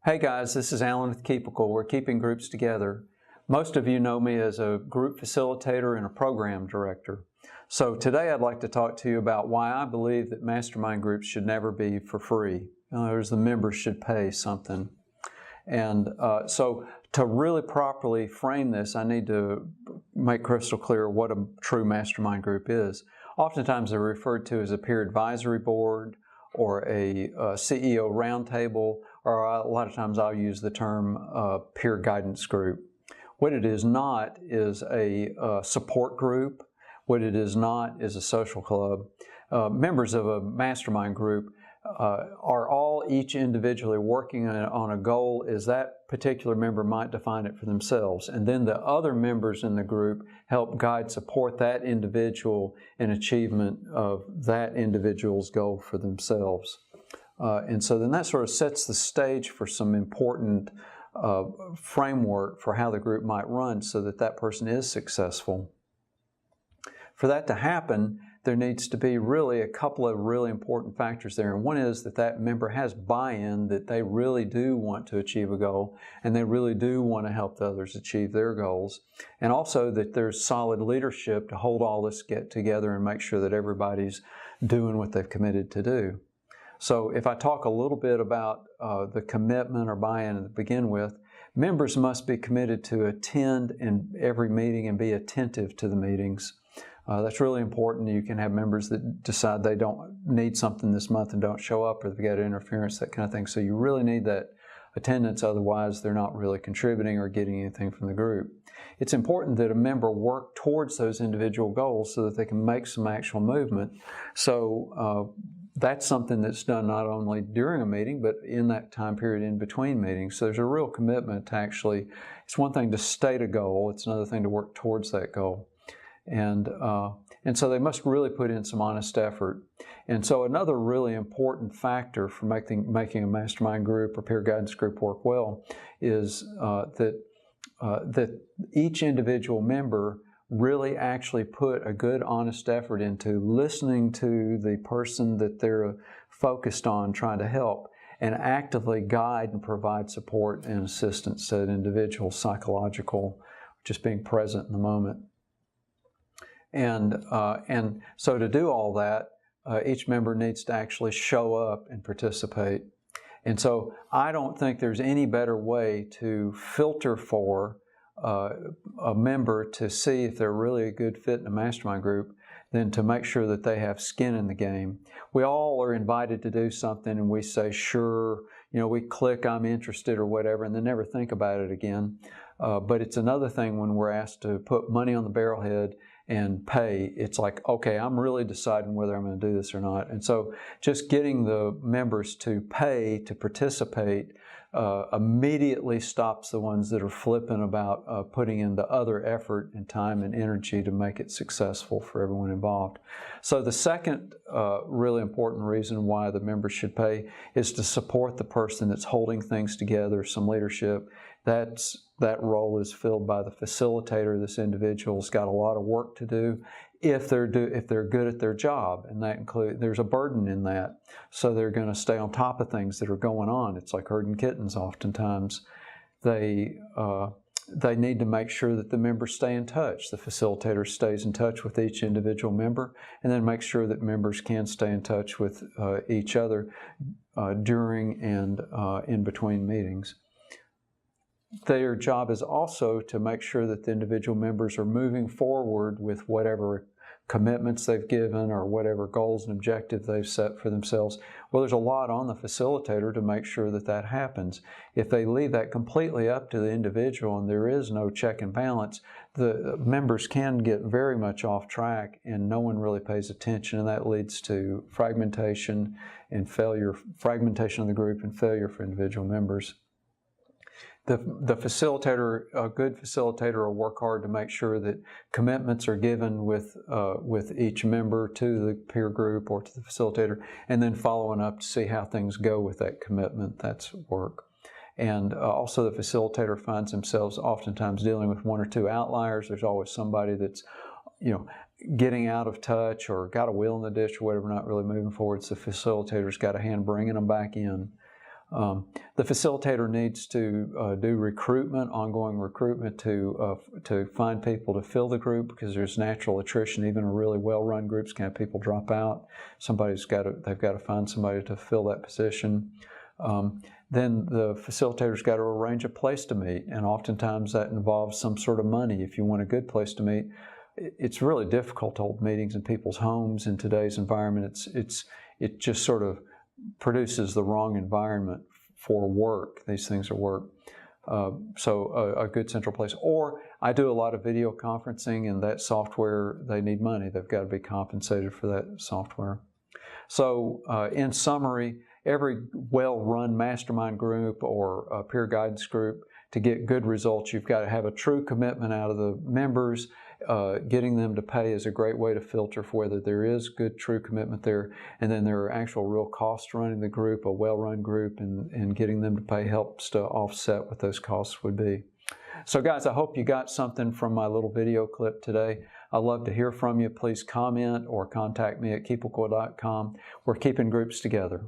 Hey guys, this is Alan with Keepical. We're keeping groups together. Most of you know me as a group facilitator and a program director. So today I'd like to talk to you about why I believe that mastermind groups should never be for free. In other words, the members should pay something. And so to really properly frame this, I need to make crystal clear what a true mastermind group is. Oftentimes they're referred to as a peer advisory board or a CEO roundtable, or a lot of times I'll use the term peer guidance group. What it is not is a support group. What it is not is a social club. Members of a mastermind group are all each individually working on a goal as that particular member might define it for themselves. And then the other members in the group help guide, support that individual in achievement of that individual's goal for themselves. And so then that sort of sets the stage for some important framework for how the group might run so that that person is successful. For that to happen, there needs to be really a couple of really important factors there. And one is that that member has buy-in, that they really do want to achieve a goal and they really do want to help the others achieve their goals. And also that there's solid leadership to hold all this get together and make sure that everybody's doing what they've committed to do. So if I talk a little bit about the commitment or buy-in to begin with, members must be committed to attend in every meeting and be attentive to the meetings. That's really important. You can have members that decide they don't need something this month and don't show up, or they've got interference, that kind of thing. So you really need that attendance, otherwise they're not really contributing or getting anything from the group. It's important that a member work towards those individual goals so that they can make some actual movement. So that's something that's done not only during a meeting, but in that time period in between meetings. So there's a real commitment to actually, it's one thing to state a goal, it's another thing to work towards that goal. And so they must really put in some honest effort. And so another really important factor for making a mastermind group or peer guidance group work well is that each individual member really actually put a good honest effort into listening to the person that they're focused on trying to help, and actively guide and provide support and assistance to that individual, psychological, just being present in the moment. And so to do all that, each member needs to actually show up and participate. And so I don't think there's any better way to filter for a member to see if they're really a good fit in a mastermind group than to make sure that they have skin in the game. We all are invited to do something and we say, sure, you know, we click, I'm interested or whatever, and then never think about it again. But it's another thing when we're asked to put money on the barrelhead and pay. It's like, okay, I'm really deciding whether I'm going to do this or not. And so just getting the members to pay to participate immediately stops the ones that are flippant about putting in the other effort and time and energy to make it successful for everyone involved. So the second really important reason why the members should pay is to support the person that's holding things together, some leadership. That role is filled by the facilitator. This individual's got a lot of work to do if they're good at their job, and that includes, there's a burden in that. So they're going to stay on top of things that are going on. It's like herding kittens oftentimes. They need to make sure that the members stay in touch. The facilitator stays in touch with each individual member, and then make sure that members can stay in touch with each other during and in between meetings. Their job is also to make sure that the individual members are moving forward with whatever commitments they've given or whatever goals and objectives they've set for themselves. Well, there's a lot on the facilitator to make sure that that happens. If they leave that completely up to the individual and there is no check and balance, the members can get very much off track and no one really pays attention, and that leads to fragmentation and failure, fragmentation of the group and failure for individual members. The facilitator, a good facilitator, will work hard to make sure that commitments are given with each member to the peer group or to the facilitator, and then following up to see how things go with that commitment. That's work. And also the facilitator finds themselves oftentimes dealing with one or two outliers. There's always somebody that's, you know, getting out of touch or got a wheel in the ditch or whatever, not really moving forward. So the facilitator's got a hand bringing them back in. The facilitator needs to do recruitment, ongoing recruitment to find people to fill the group, because there's natural attrition. Even a really well-run groups can have people drop out. They've got to find somebody to fill that position. Then the facilitator's got to arrange a place to meet, and oftentimes that involves some sort of money. If you want a good place to meet, it's really difficult to hold meetings in people's homes in today's environment. It just sort of produces the wrong environment for work. These things are work. So a good central place. Or I do a lot of video conferencing, and that software, they need money. They've got to be compensated for that software. So in summary, every well-run mastermind group or a peer guidance group, to get good results, you've got to have a true commitment out of the members. Getting them to pay is a great way to filter for whether there is good, true commitment there. And then there are actual real costs running the group. A well-run group and getting them to pay helps to offset what those costs would be. So guys, I hope you got something from my little video clip today. I'd love to hear from you. Please comment or contact me at keeplecool.com. We're keeping groups together.